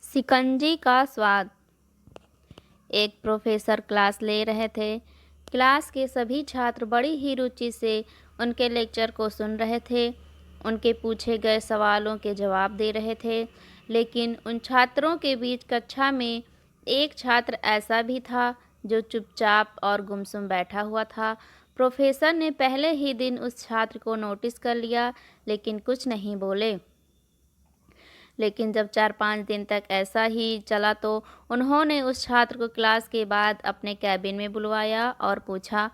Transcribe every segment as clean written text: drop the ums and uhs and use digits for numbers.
शिकंजी का स्वाद। एक प्रोफेसर क्लास ले रहे थे। क्लास के सभी छात्र बड़ी ही रुचि से उनके लेक्चर को सुन रहे थे। उनके पूछे गए सवालों के जवाब दे रहे थे। लेकिन उन छात्रों के बीच कक्षा में एक छात्र ऐसा भी था जो चुपचाप और गुमसुम बैठा हुआ था। प्रोफेसर ने पहले ही दिन उस छात्र को नोटिस कर लिया, लेकिन कुछ नहीं बोले। लेकिन जब 4-5 दिन तक ऐसा ही चला तो उन्होंने उस छात्र को क्लास के बाद अपने कैबिन में बुलवाया और पूछा,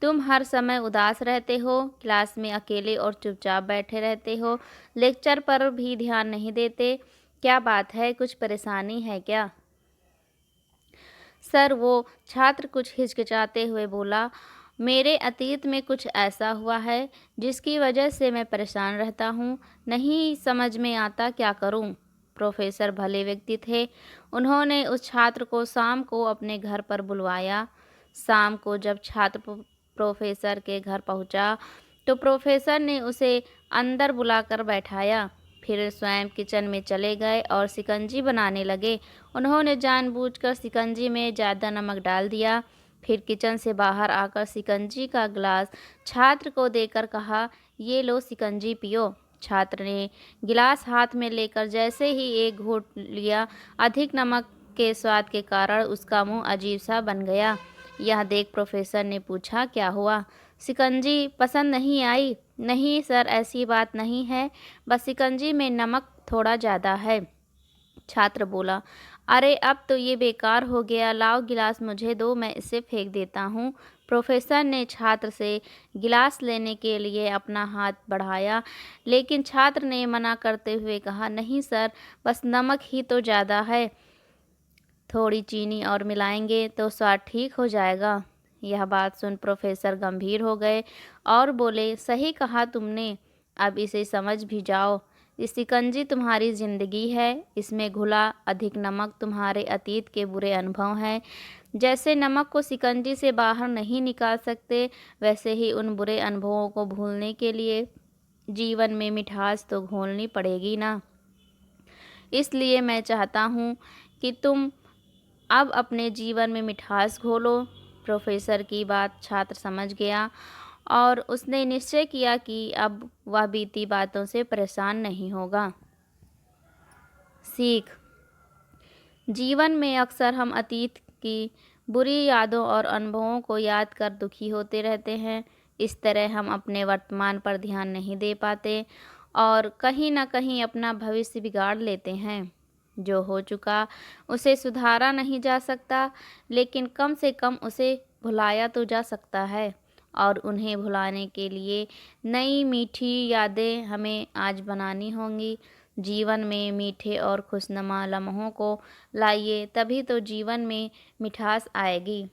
तुम हर समय उदास रहते हो, क्लास में अकेले और चुपचाप बैठे रहते हो, लेक्चर पर भी ध्यान नहीं देते, क्या बात है, कुछ परेशानी है क्या? सर, वो छात्र कुछ हिचकिचाते हुए बोला, मेरे अतीत में कुछ ऐसा हुआ है जिसकी वजह से मैं परेशान रहता हूँ, नहीं समझ में आता क्या करूँ। प्रोफेसर भले व्यक्ति थे। उन्होंने उस छात्र को शाम को अपने घर पर बुलवाया। शाम को जब छात्र प्रोफेसर के घर पहुँचा तो प्रोफेसर ने उसे अंदर बुलाकर बैठाया। फिर स्वयं किचन में चले गए और शिकंजी बनाने लगे। उन्होंने जानबूझकर शिकंजी में ज़्यादा नमक डाल दिया। फिर किचन से बाहर आकर शिकंजी का गिलास छात्र को देकर कहा, ये लो शिकंजी पियो। छात्र ने गिलास हाथ में लेकर जैसे ही एक घूंट लिया, अधिक नमक के स्वाद के कारण उसका मुंह अजीब सा बन गया। यह देख प्रोफेसर ने पूछा, क्या हुआ, शिकंजी पसंद नहीं आई? नहीं सर, ऐसी बात नहीं है, बस शिकंजी में नमक थोड़ा ज़्यादा है। छात्र बोला, अरे अब तो ये बेकार हो गया, लाओ गिलास मुझे दो, मैं इसे फेंक देता हूँ। प्रोफेसर ने छात्र से गिलास लेने के लिए अपना हाथ बढ़ाया, लेकिन छात्र ने मना करते हुए कहा, नहीं सर, बस नमक ही तो ज़्यादा है, थोड़ी चीनी और मिलाएंगे तो स्वाद ठीक हो जाएगा। यह बात सुन प्रोफेसर गंभीर हो गए और बोले, सही कहा तुमने, अब इसे समझ भी जाओ। इस शिकंजी तुम्हारी ज़िंदगी है, इसमें घुला अधिक नमक तुम्हारे अतीत के बुरे अनुभव हैं। जैसे नमक को शिकंजी से बाहर नहीं निकाल सकते, वैसे ही उन बुरे अनुभवों को भूलने के लिए जीवन में मिठास तो घोलनी पड़ेगी ना। इसलिए मैं चाहता हूँ कि तुम अब अपने जीवन में मिठास घोलो। प्रोफेसर की बात छात्र समझ गया और उसने निश्चय किया कि अब वह बीती बातों से परेशान नहीं होगा। सीख। जीवन में अक्सर हम अतीत की बुरी यादों और अनुभवों को याद कर दुखी होते रहते हैं। इस तरह हम अपने वर्तमान पर ध्यान नहीं दे पाते और कहीं ना कहीं अपना भविष्य बिगाड़ लेते हैं। जो हो चुका उसे सुधारा नहीं जा सकता, लेकिन कम से कम उसे भुलाया तो जा सकता है और उन्हें भुलाने के लिए नई मीठी यादें हमें आज बनानी होंगी। जीवन में मीठे और खुशनुमा लम्हों को लाइए, तभी तो जीवन में मिठास आएगी।